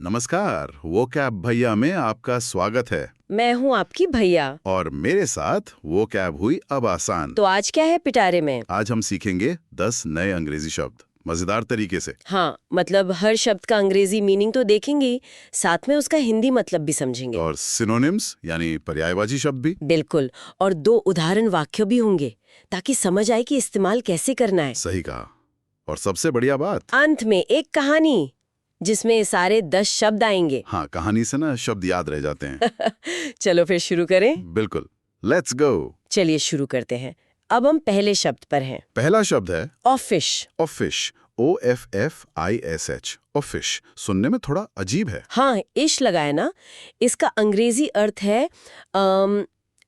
नमस्कार, वो कैब भैया में आपका स्वागत है। मैं हूँ आपकी भैया। और मेरे साथ वो कैब हुई अब आसान। तो आज क्या है पिटारे में? आज हम सीखेंगे 10 नए अंग्रेजी शब्द मजेदार तरीके से। हाँ, मतलब हर शब्द का अंग्रेजी मीनिंग तो देखेंगे ही, साथ में उसका हिंदी मतलब भी समझेंगे। और सिनोनिम्स यानी पर्यायवाची शब्द भी। बिल्कुल, और 2 उदाहरण वाक्य भी होंगे ताकि समझ आए कि इस्तेमाल कैसे करना है। सही कहा। और सबसे बढ़िया बात, अंत में एक कहानी जिसमें सारे 10 शब्द आएंगे। हाँ, कहानी से ना शब्द याद रह जाते हैं। चलो फिर शुरू करें। बिल्कुल, लेट्स गो। चलिए शुरू करते हैं। अब हम पहले शब्द पर हैं। पहला शब्द है ऑफिश। ऑफिश, OFFISH। ऑफिश सुनने में थोड़ा अजीब है। हाँ, इश लगाए ना। इसका अंग्रेजी अर्थ है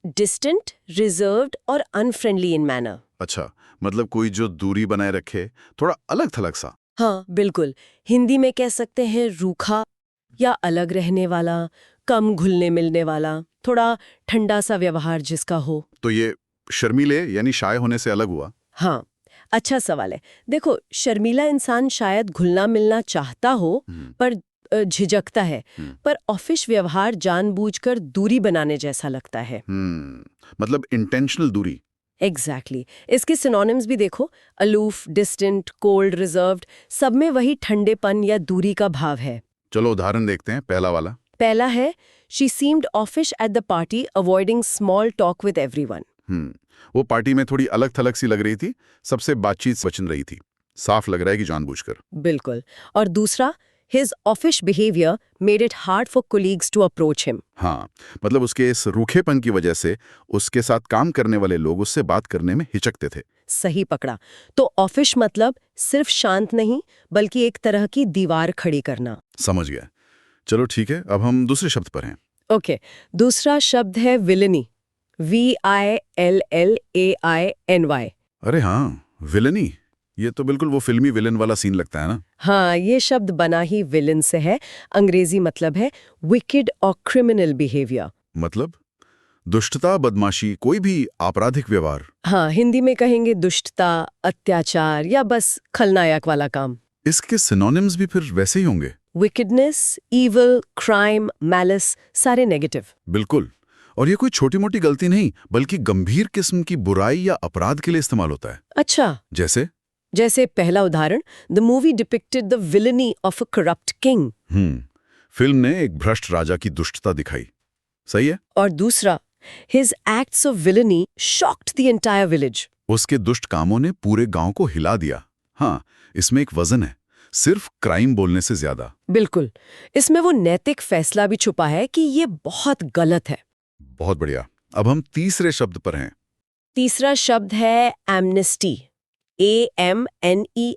डिस्टेंट, रिजर्व्ड और अनफ्रेंडली इन मैनर। अच्छा, मतलब कोई जो दूरी बनाए रखे, थोड़ा अलग थलग सा। हाँ बिल्कुल, हिंदी में कह सकते हैं रूखा या अलग रहने वाला, कम घुलने मिलने वाला, थोड़ा ठंडा सा व्यवहार जिसका हो। तो ये शर्मीले यानी शाय होने से अलग हुआ। हाँ, अच्छा सवाल है। देखो, शर्मीला इंसान शायद घुलना मिलना चाहता हो पर झिझकता है, पर ऑफिस व्यवहार जानबूझकर दूरी बनाने जैसा लगता है। मतलब इंटेंशनल दूरी। एग्जैक्टली। इसके सिनोनिम्स भी देखो, अलूफ, डिस्टेंट, कोल्ड, रिजर्व्ड, सब में वही ठंडेपन या दूरी का भाव है। चलो उदाहरण देखते हैं। पहला वाला। पहला है, she seemed offish at the party avoiding small talk with everyone. वो पार्टी में थोड़ी अलग थलग सी लग रही थी, सबसे बातचीत बचन रही थी। साफ लग रहा है कि जानबूझकर। बिल्कुल। और दूसरा, his offish behavior made it hard for colleagues to approach him. हाँ, मतलब उसके इस रूखेपन की वजह से उसके साथ काम करने वाले लोग उससे बात करने में हिचकते थे। सही पकड़ा। तो ऑफिश मतलब सिर्फ शांत नहीं, बल्कि एक तरह की दीवार खड़ी करना। समझ गया। चलो ठीक है, अब हम दूसरे शब्द पर हैं। ओके, दूसरा शब्द है विलनी। VILLAINY। अरे हाँ, विलनी। ये तो बिल्कुल वो फिल्मी विलन वाला सीन लगता है ना। हाँ, ये शब्द बना ही विलन से है। अंग्रेजी मतलब है विकेड और क्रिमिनल बिहेवियर। मतलब दुष्टता, बदमाशी, कोई भी आपराधिक व्यवहार। हाँ, हिंदी में कहेंगे दुष्टता, अत्याचार या बस खलनायक वाला काम। इसके सिनोनिम्स भी फिर वैसे ही होंगे। विकेडनेस, इविल, क्राइम, मैलिस, सारे नेगेटिव। बिल्कुल। और ये कोई छोटी मोटी गलती नहीं, बल्कि गंभीर किस्म की बुराई या अपराध के लिए इस्तेमाल होता है। अच्छा, जैसे पहला उदाहरण, the movie depicted the villainy of a corrupt king. Film ने एक भ्रष्ट राजा की दुष्टता दिखाई। सही है। और दूसरा, his acts of villainy shocked the entire village. उसके दुष्ट कामों ने पूरे गांव को हिला दिया। हाँ, इसमें एक वजन है, सिर्फ क्राइम बोलने से ज्यादा। बिल्कुल, इसमें वो नैतिक फैसला भी छुपा है कि ये बहुत गलत है। बहुत बढ़िया। अब हम तीसरे शब्द पर हैं। तीसरा शब्द है एमनेस्टी। AMNESTY।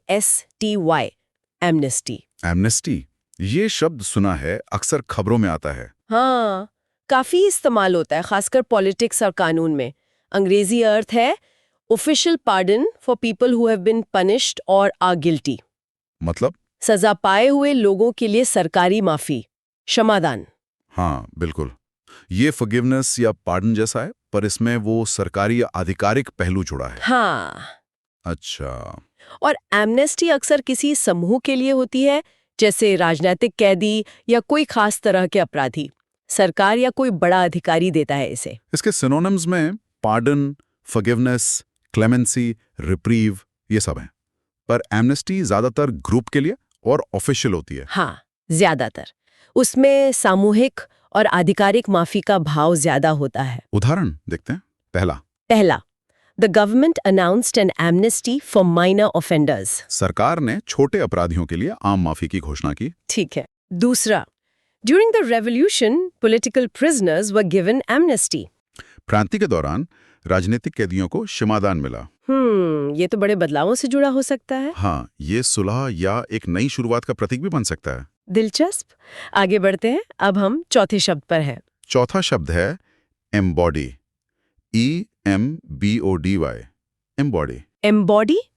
एमनेस्टी। एमनेस्टी, ये शब्द सुना है, अक्सर खबरों में आता है। हाँ, काफी इस्तेमाल होता है, खासकर पॉलिटिक्स और कानून में। अंग्रेजी अर्थ है official pardon for people who have been punished or are guilty. मतलब सजा पाए हुए लोगों के लिए सरकारी माफी, क्षमादान। हाँ बिल्कुल, ये फॉरगिवनेस या पार्डन जैसा है, पर इसमें वो सरकारी या आधिकारिक पहलू जुड़ा है। हाँ। अच्छा। और एमनेस्टी अक्सर किसी समूह के लिए होती है, जैसे राजनीतिक कैदी या कोई खास तरह के अपराधी। सरकार या कोई बड़ा अधिकारी देता है इसे। इसके सिनोनिम्स में पार्डन, फॉरगिवनेस, क्लेमेंसी, रिप्रीव, ये सब हैं। पर एमनेस्टी ज्यादातर ग्रुप के लिए और ऑफिशियल होती है। हाँ, ज्यादातर उसमें सामूहिक और आधिकारिक माफी का भाव ज्यादा होता है। उदाहरण देखते हैं। पहला, the government announced an amnesty for minor offenders. सरकार ने छोटे अपराधियों के लिए आम माफी की घोषणा की। ठीक है। दूसरा, during the revolution political prisoners were given amnesty. क्रांति के दौरान राजनीतिक कैदियों को क्षमादान मिला। ये तो बड़े बदलावों से जुड़ा हो सकता है। हाँ, ये सुलह या एक नई शुरुआत का प्रतीक भी बन सकता है। दिलचस्प। आगे बढ़ते हैं। अब हम चौथे शब्द पर हैं। चौथा शब्द है एम्बॉडी। EMBODY। एम्बॉडी।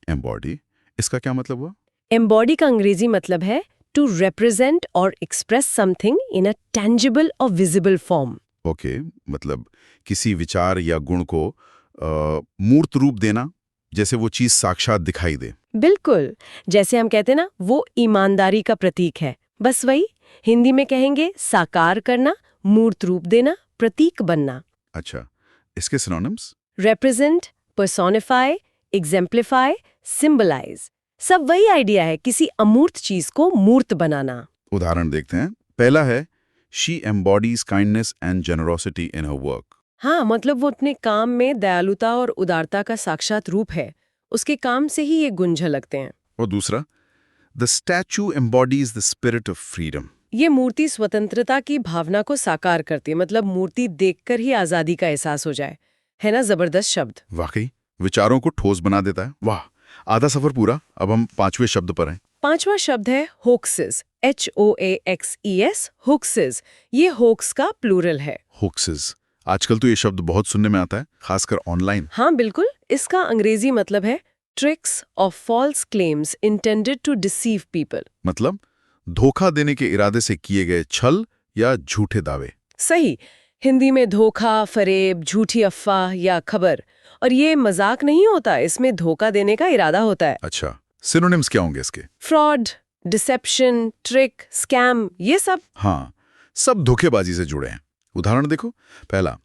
एम्बॉडी, इसका क्या मतलब हुआ? एम्बॉडी का अंग्रेजी मतलब है टू रिप्रेजेंट और express something in a tangible और विजिबल फॉर्म। ओके, मतलब किसी विचार या गुण को मूर्त रूप देना, जैसे वो चीज साक्षात दिखाई दे। बिल्कुल, जैसे हम कहते हैं ना, वो ईमानदारी का प्रतीक है, बस वही। हिंदी में कहेंगे साकार करना, मूर्त रूप देना, प्रतीक बनना। अच्छा, इसके synonyms? represent, personify, exemplify, symbolize। सब वही आइडिया है, किसी अमूर्त चीज को मूर्त बनाना। उदाहरण देखते हैं। पहला है she embodies kindness and generosity in her work. हाँ, मतलब वो अपने काम में दयालुता और उदारता का साक्षात रूप है। उसके काम से ही ये गुण झलकते हैं। और दूसरा, the statue embodies the spirit of freedom. ये मूर्ति स्वतंत्रता की भावना को साकार करती है, मतलब मूर्ति देखकर ही आजादी का एहसास हो जाए। है ना जबरदस्त शब्द? वाकई विचारों को ठोस बना देता है। वाह, आधा सफर पूरा। अब हम 5वें शब्द पर हैं। 5वां शब्द है होक्सेस, HOAXES, होक्सेस। ये होक्स का प्लूरल है। होक्सेस, आजकल तो ये शब्द बहुत सुनने में आता है, खासकर ऑनलाइन। हाँ बिल्कुल, इसका अंग्रेजी मतलब है tricks of false claims intended to deceive people. मतलब धोखा देने के इरादे से किए गए छल या झूठे दावे। सही। हिंदी में धोखा, फरेब, झूठी अफवाह या खबर। और ये मजाक नहीं होता, इसमें धोखा देने का इरादा होता है। अच्छा, सिनोनिम्स क्या होंगे इसके? फ्रॉड, डिसेप्शन, ट्रिक, स्कैम, ये सब। हाँ, सब धोखेबाजी से जुड़े हैं। उदाहरण देखो। पहला,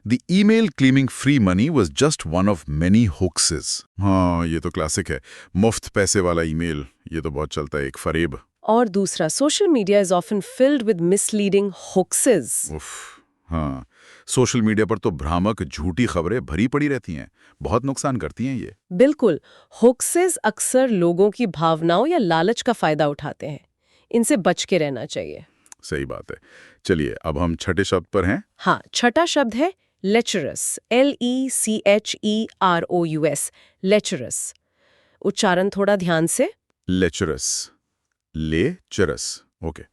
the email claiming free money was just one of many hoaxes. हाँ, ये तो क्लासिक है। मुफ्त पैसे वाला ईमेल, ये तो बहुत चलता है, एक फरेब। और दूसरा, social media is often filled with misleading hoaxes. उफ, हाँ, सोशल मीडिया पर तो भ्रामक झूठी खबरें भरी पड़ी रहती हैं, बहुत नुकसान करती हैं ये। बिल्कुल, होक्सेस अक्सर लोगों की भावनाओं या लालच का फायदा उठाते हैं। इनसे बच के रहना चाहिए। सही बात है। चलिए, अब हम छठे शब्द पर हैं। हाँ, छठा शब्द है लेचरस, LECHEROUS, लेचरस। उच्चारण थोड़ा ध्यान से। लेचरस, लेचरस, ओके।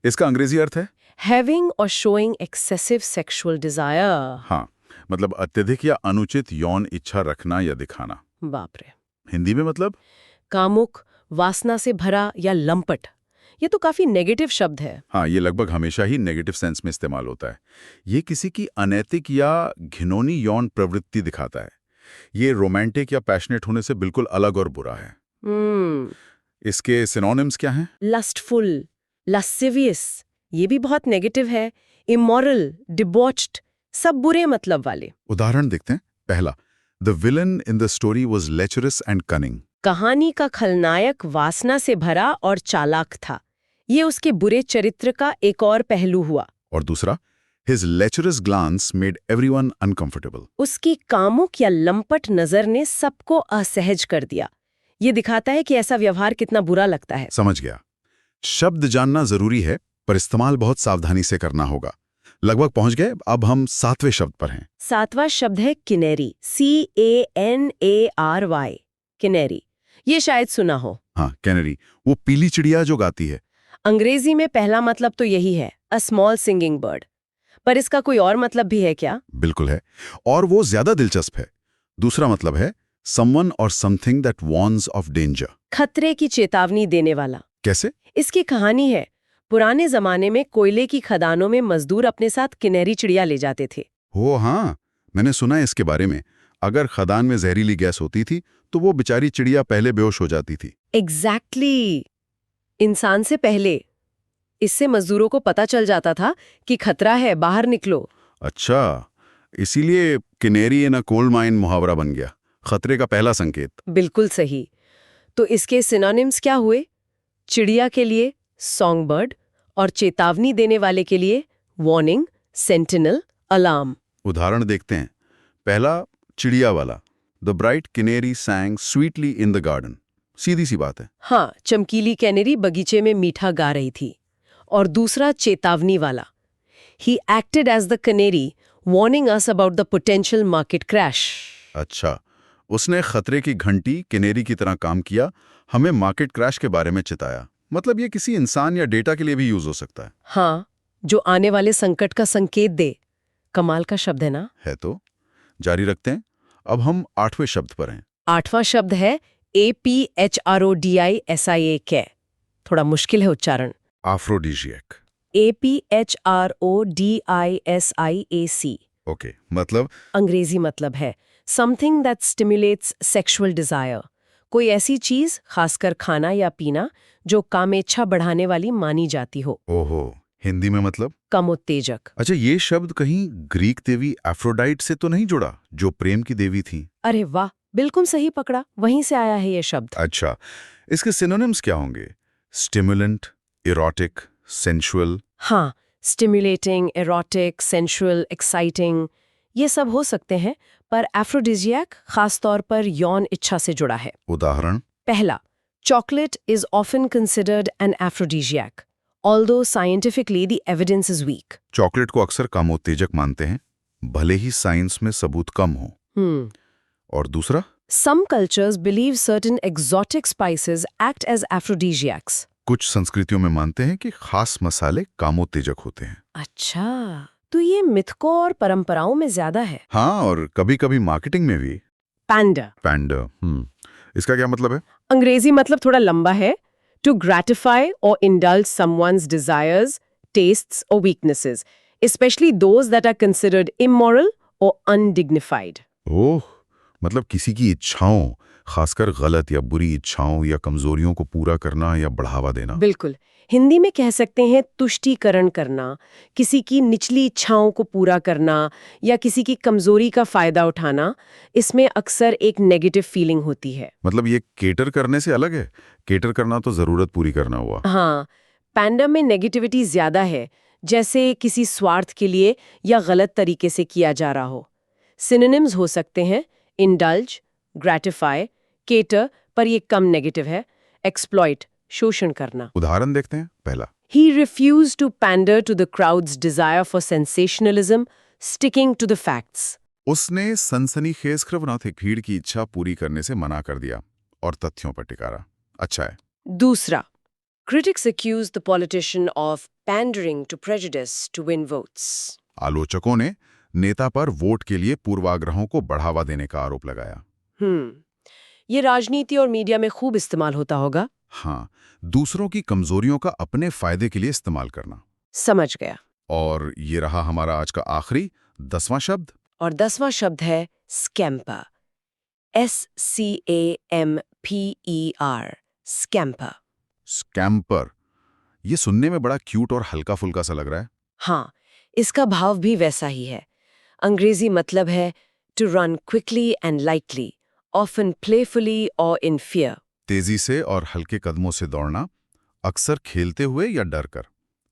इसका अंग्रेजी अर्थ है? हैविंग और शोइंग एक्सेसिव सेक्सुअल डिजायर। हाँ, मतलब अत्यधिक या अनुचित यौन इच्छा रखना या दिखाना। बाप रे। हिंदी में मतलब? कामुक, वासना से भरा या लंपट। ये तो काफी नेगेटिव शब्द है। हाँ, ये लगभग हमेशा ही नेगेटिव सेंस में इस्तेमाल होता है। ये किसी की अनैतिक या घिनौनी यौन प्रवृत्ति दिखाता है। ये रोमांटिक या पैशनेट होने से बिल्कुल अलग और बुरा है। इसके सिनोनिम्स क्या हैं? लस्टफुल, लस्सिवियस, ये भी बहुत नेगेटिव है। इमोरल, डिबॉच्ड, सब बुरे मतलब वाले। उदाहरण देखते हैं। पहला, the villain in the story was lecherous and cunning. कहानी का खलनायक वासना से भरा और चालाक था। ये उसके बुरे चरित्र का एक और पहलू हुआ। और दूसरा, his lecherous glance made everyone uncomfortable. उसकी कामुक या लंपट नजर ने सबको असहज कर दिया। ये दिखाता है कि ऐसा व्यवहार कितना बुरा लगता है। समझ गया। शब्द जानना जरूरी है, पर इस्तेमाल बहुत सावधानी से करना होगा। लगभग पहुंच गए। अब हम 7वें शब्द पर हैं। 7वां शब्द है किनेरी, CANARY, किनेरी। ये शायद सुना हो। हाँ, कैनरी, वो पीली चिड़िया जो गाती है। अंग्रेजी में पहला मतलब तो यही है, अ स्मॉल सिंगिंग बर्ड। पर इसका कोई और मतलब भी है क्या? बिल्कुल है, और वो ज्यादा दिलचस्प है। दूसरा मतलब है समवन और something that warns of danger. खतरे की चेतावनी देने वाला। कैसे? इसकी कहानी है, पुराने जमाने में कोयले की खदानों में मजदूर अपने साथ किनेरी चिड़िया ले जाते थे। हो हाँ, मैंने सुना है इसके बारे में। अगर खदान में जहरीली गैस होती थी तो वो बेचारी चिड़िया पहले बेहोश हो जाती थी। एग्जैक्टली, इंसान से पहले। इससे मजदूरों को पता चल जाता था कि खतरा है, बाहर निकलो। अच्छा, इसीलिए किनेरी इन अ कोल माइन मुहावरा बन गया, खतरे का पहला संकेत। बिल्कुल सही। तो इसके सिनोनिम्स क्या हुए? चिड़िया के लिए सॉन्ग बर्ड और चेतावनी देने वाले के लिए वार्निंग, सेंटिनल, अलार्म। उदाहरण देखते हैं। पहला, चिड़िया वाला, the bright canary sang sweetly in the garden. सीधी सी बात है। हाँ, चमकीली कैनेरी बगीचे में मीठा गा रही थी। और दूसरा, चेतावनी वाला, he acted as the canary warning us about the potential market crash. अच्छा, उसने खतरे की घंटी किनेरी की तरह काम किया, हमें मार्केट क्रैश के बारे में चिताया। मतलब ये किसी इंसान या डेटा के लिए भी यूज हो सकता है। हाँ, जो आने वाले संकट का संकेत दे। कमाल का शब्द है ना? है तो। जारी रखते हैं। अब हम 8वें शब्द पर हैं। 8वां शब्द है APHRODISIAK। थोड़ा मुश्किल है उच्चारण। आफ्रोडिजियक। APHRODISIAC। ओके, मतलब? अंग्रेजी मतलब है something that stimulates sexual desire. कोई ऐसी चीज, खासकर खाना या पीना, जो कामेच्छा बढ़ाने वाली मानी जाती हो। ओहो, हिंदी में मतलब? कामोत्तेजक। अच्छा, ये शब्द कहीं ग्रीक देवी एफ्रोडाइट से तो नहीं जुड़ा, जो प्रेम की देवी थी? अरे वाह, बिल्कुल सही पकड़ा, वहीं से आया है ये शब्द। अच्छा, इसके सिनोनिम्स क्या होंगे? Stimulant, erotic, sensual? हाँ, स्टिमुलेटिंग, एरोटिक, सेंसुअल, एक्साइटिंग, ये सब हो सकते हैं, पर एफ्रोडिजियक खासतौर पर यौन इच्छा से जुड़ा है। उदाहरण? पहला, chocolate is often considered an aphrodisiac, although scientifically the evidence is weak. Chocolate को अक्सर कामोत्तेजक मानते हैं, भले ही साइंस में सबूत कम हो। और दूसरा? Some cultures believe certain exotic spices act as aphrodisiacs. कुछ संस्कृतियों में मानते हैं कि खास मसाले कामोत्तेजक होते हैं। अच्छा, तो ये मिथकों और परंपराओं में ज्यादा है। हाँ, और कभी-कभी मार्केटिंग में भी। पैंडा। पैंडा, इसका क्या मतलब है? अंग्रेजी मतलब थोड़ा लंबा है। To gratify or indulge someone's desires, tastes or weaknesses, especially those that are considered immoral or undignified. ओह, मतलब किसी की इच्छाओं, खासकर गलत या बुरी इच्छाओं या कमजोरियों को पूरा करना या बढ़ावा देना। बिल्कुल, हिंदी में कह सकते हैं तुष्टीकरण करना, किसी की निचली इच्छाओं को पूरा करना या किसी की कमजोरी का फायदा उठाना। इसमें अक्सर एक नेगेटिव फीलिंग होती है। मतलब ये केटर करने से अलग है? केटर करना तो जरूरत पूरी करना हुआ। हाँ, पैंडा में नेगेटिविटी ज्यादा है, जैसे किसी स्वार्थ के लिए या गलत तरीके से किया जा रहा हो। सिनोनिम्स हो सकते हैं इंडल्ज, ग्रेटिफाई, केटर, पर ये कम नेगेटिव है। एक्सप्लॉइट, शोषण करना। उदाहरण देखते हैं। पहला, He refused to pander to the crowd's desire for sensationalism, sticking to the facts. उसने सनसनीखेज खबरनाक भीड़ की इच्छा पूरी करने से मना कर दिया और तथ्यों पर टिका रहा। अच्छा है। दूसरा, critics accused the politician of pandering to prejudice to win votes. आलोचकों ने नेता पर वोट के लिए पूर्वाग्रहों को बढ़ावा देने का आरोप लगाया। ये राजनीति और मीडिया में खूब इस्तेमाल होता होगा। हाँ, दूसरों की कमजोरियों का अपने फायदे के लिए इस्तेमाल करना। समझ गया। और ये रहा हमारा आज का आखिरी 10वां शब्द। और 10वां शब्द है स्कैम्पर। SCAMPER, scamper. स्कैम्पर, ये सुनने में बड़ा क्यूट और हल्का फुल्का सा लग रहा है। हाँ, इसका भाव भी वैसा ही है। अंग्रेजी मतलब है to run quickly and lightly, often playfully or in fear. तेजी से और हल्के कदमों से दौड़ना, अक्सर खेलते हुए या डर कर।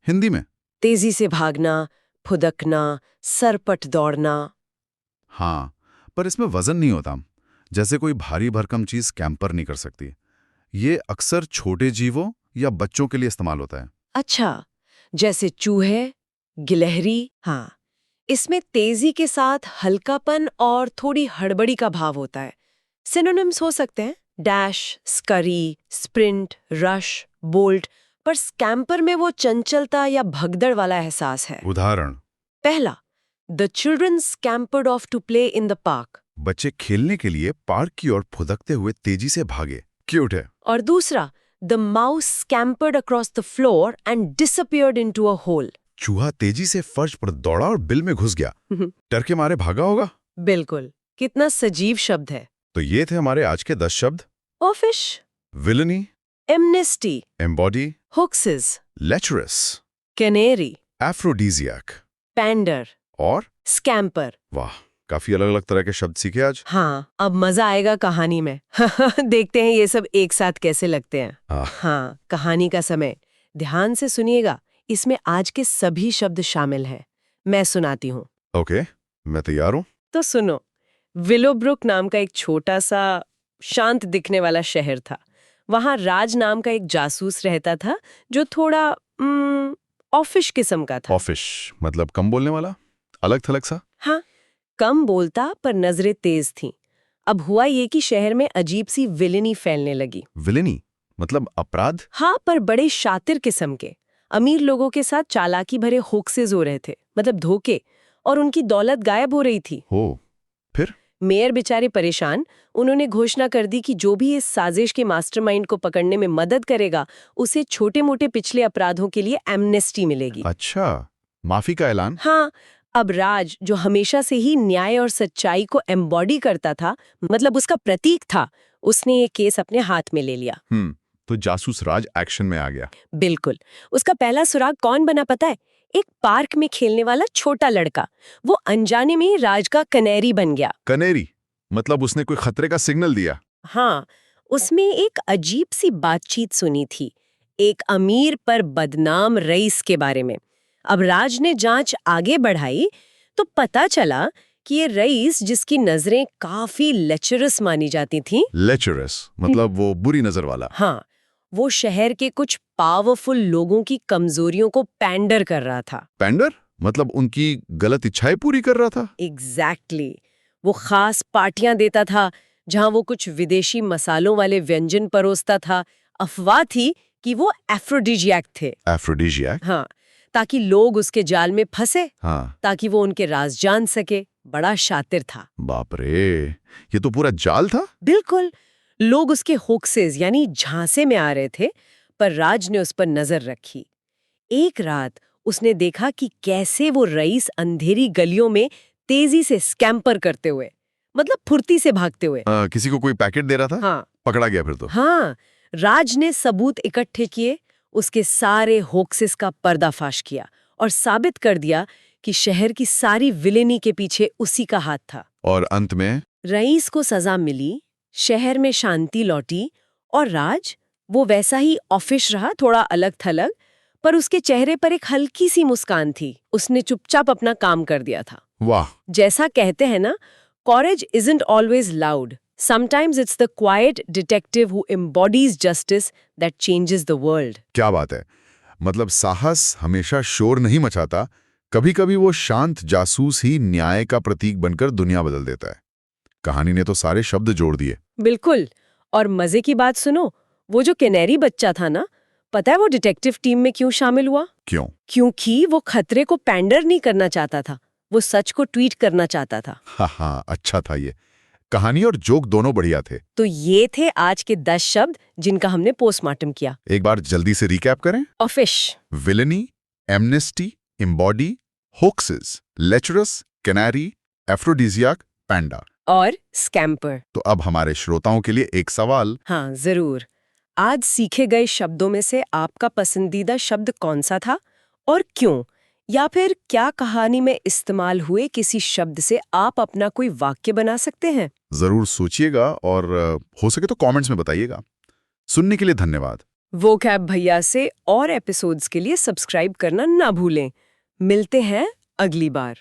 हिंदी में? तेजी से भागना, फुदकना, सरपट दौड़ना। हाँ, पर इसमें वजन नहीं होता, जैसे कोई भारी भरकम चीज कैंपर नहीं कर सकती। ये अक्सर छोटे जीवों या बच्चों के लिए इस्तेमाल होता है। अच्छा, जैसे चूहे, गिलहरी। हाँ, इसमें तेजी के साथ हल्कापन और थोड़ी हड़बड़ी का भाव होता है। सिनोनिम्स हो सकते हैं dash, Scurry, sprint, rush, bolt, पर स्कैम्पर में वो चंचलता या भगदड़ वाला एहसास है। उदाहरण? पहला, the children scampered off to play in the park. बच्चे खेलने के लिए पार्क की ओर फुदकते हुए तेजी से भागे। क्यूट है। और दूसरा, the mouse scampered across the floor and disappeared into a hole. चूहा तेजी से फर्श पर दौड़ा और बिल में घुस गया। डर के मारे भागा होगा। बिल्कुल, कितना सजीव शब्द है। तो ये थे हमारे आज के 10 शब्द। Offish, villainy, amnesty, embody, hoaxes, lecherous, canary, aphrodisiac pander और स्कैम्पर। वाह, काफी अलग अलग तरह के शब्द सीखे आज। हाँ, अब मजा आएगा कहानी में। देखते हैं ये सब एक साथ कैसे लगते हैं। हाँ, कहानी का समय। ध्यान से सुनिएगा, इसमें आज के सभी शब्द शामिल हैं। मैं सुनाती हूँ। ओके, मैं तैयार हूँ। तो सुनो। विलोब्रुक नाम का एक छोटा सा शांत दिखने वाला शहर था। वहां राज नाम का एक जासूस रहता था जो थोड़ा ऑफिश किस्म का था। ऑफिश मतलब कम बोलने वाला, अलग थलग सा। हाँ, कम बोलता पर नजरें तेज थीं। अब हुआ ये कि शहर में अजीब सी विलेनी फैलने लगी। विलेनी मतलब अपराध? हाँ, पर बड़े शातिर किस्म के। अमीर लोगों के साथ चालाकी भरे होक्सेस हो रहे थे, मतलब धोखे, और उनकी दौलत गायब हो रही थी। हो, फिर? मेयर बेचारे परेशान। उन्होंने घोषणा कर दी कि जो भी इस साजिश के मास्टरमाइंड को पकड़ने में मदद करेगा, उसे छोटे-मोटे पिछले अपराधों के लिए एमनेस्टी मिलेगी। अच्छा, माफी का ऐलान? हाँ, अब राज, जो हमेशा से ही न्याय और सच्चाई को एम्बॉडी करता था, मतलब उसका प्रतीक था, उसने ये केस अपने हाथ में ले लिया। तो जासूस राज एक्शन में आ गया। बिल्कुल। उसका पहला सुराग कौन बना पता है? एक पार्क में खेलने वाला छोटा लड़का। वो अनजाने में ही राज का कनेरी बन गया। कनेरी मतलब उसने कोई खतरे का सिग्नल दिया। हाँ, उसमें एक अजीब सी बातचीत सुनी थी, एक अमीर पर बदनाम रईस के बारे में। अब राज ने जांच आगे बढ़ाई तो पता चला कि ये रईस, जिसकी नजरें काफी लेचरस मानी जाती थीं, लेचरस मतलब वो बुरी नजर वाला। हाँ, वो शहर के कुछ पावरफुल लोगों की कमजोरियों को पैंडर कर रहा था। पैंडर मतलब उनकी गलत इच्छाएं पूरी कर रहा था। एग्जैक्टली। वो खास पार्टियां देता था जहां वो कुछ विदेशी मसालों वाले व्यंजन परोसता था। अफवाह थी कि वो एफ्रोडिजियक थे। एफ्रोडिजियक? हाँ, ताकि लोग उसके जाल में फंसे, हाँ। ताकि वो उनके राज जान सके। बड़ा शातिर था। बाप रे, ये तो पूरा जाल था। बिल्कुल। लोग उसके होक्सेस यानी झांसे में आ रहे थे, पर राज ने उस पर नजर रखी। एक रात उसने देखा कि कैसे वो रईस अंधेरी गलियों में तेजी से स्कैम्पर करते हुए, मतलब फुर्ती से भागते हुए। किसी को कोई पैकेट दे रहा था? हाँ। पकड़ा गया फिर तो। हाँ, राज ने सबूत इकट्ठे किए, उसके सारे होक्सेस का पर्दाफाश किया और साबित कर दिया कि शहर की सारी विलेनी के पीछे उसी का हाथ था। और अंत में रईस को सजा मिली, शहर में शांति लौटी और राज वो वैसा ही ऑफिश रहा, थोड़ा अलग थलग, पर उसके चेहरे पर एक हल्की सी मुस्कान थी। उसने चुपचाप अपना काम कर दिया था। वाह। जैसा कहते हैं ना, courage isn't always loud. Sometimes it's the quiet detective who embodies justice that changes the world. क्या बात है। मतलब साहस हमेशा शोर नहीं मचाता, कभी-कभी वो शांत जासूस ही न्याय का प्रतीक बनकर दुनिया बदल देता है। कहानी ने तो सारे शब्द जोड़ दिए। बिल्कुल। और मजे की बात सुनो, वो जो कैनेरी बच्चा था ना, पता है वो डिटेक्टिव टीम में क्यों शामिल हुआ? क्यों? क्योंकि वो खतरे को पैंडर नहीं करना चाहता था, वो सच को ट्वीट करना चाहता था। हाँ, अच्छा था ये। कहानी और जोक दोनों बढ़िया थे। तो ये थे आज के 10 शब्द जिनका हमने पोस्टमार्टम किया। एक बार जल्दी से रिकैप करें। ऑफिश, विलेनी, एमनेस्टी, एम्बॉडी, होक्सेस, लेचरस, कैनारी, एफ्रोडिजियाक, पैंडा और स्कैम्पर। तो अब हमारे श्रोताओं के लिए एक सवाल। हाँ, जरूर। आज सीखे गए शब्दों में से आपका पसंदीदा शब्द कौन सा था और क्यों? या फिर क्या कहानी में इस्तेमाल हुए किसी शब्द से आप अपना कोई वाक्य बना सकते हैं? जरूर सोचिएगा और हो सके तो कमेंट्स में बताइएगा। सुनने के लिए धन्यवाद। वोकैब भैया से और एपिसोड्स के लिए सब्सक्राइब करना ना भूलें। मिलते हैं अगली बार।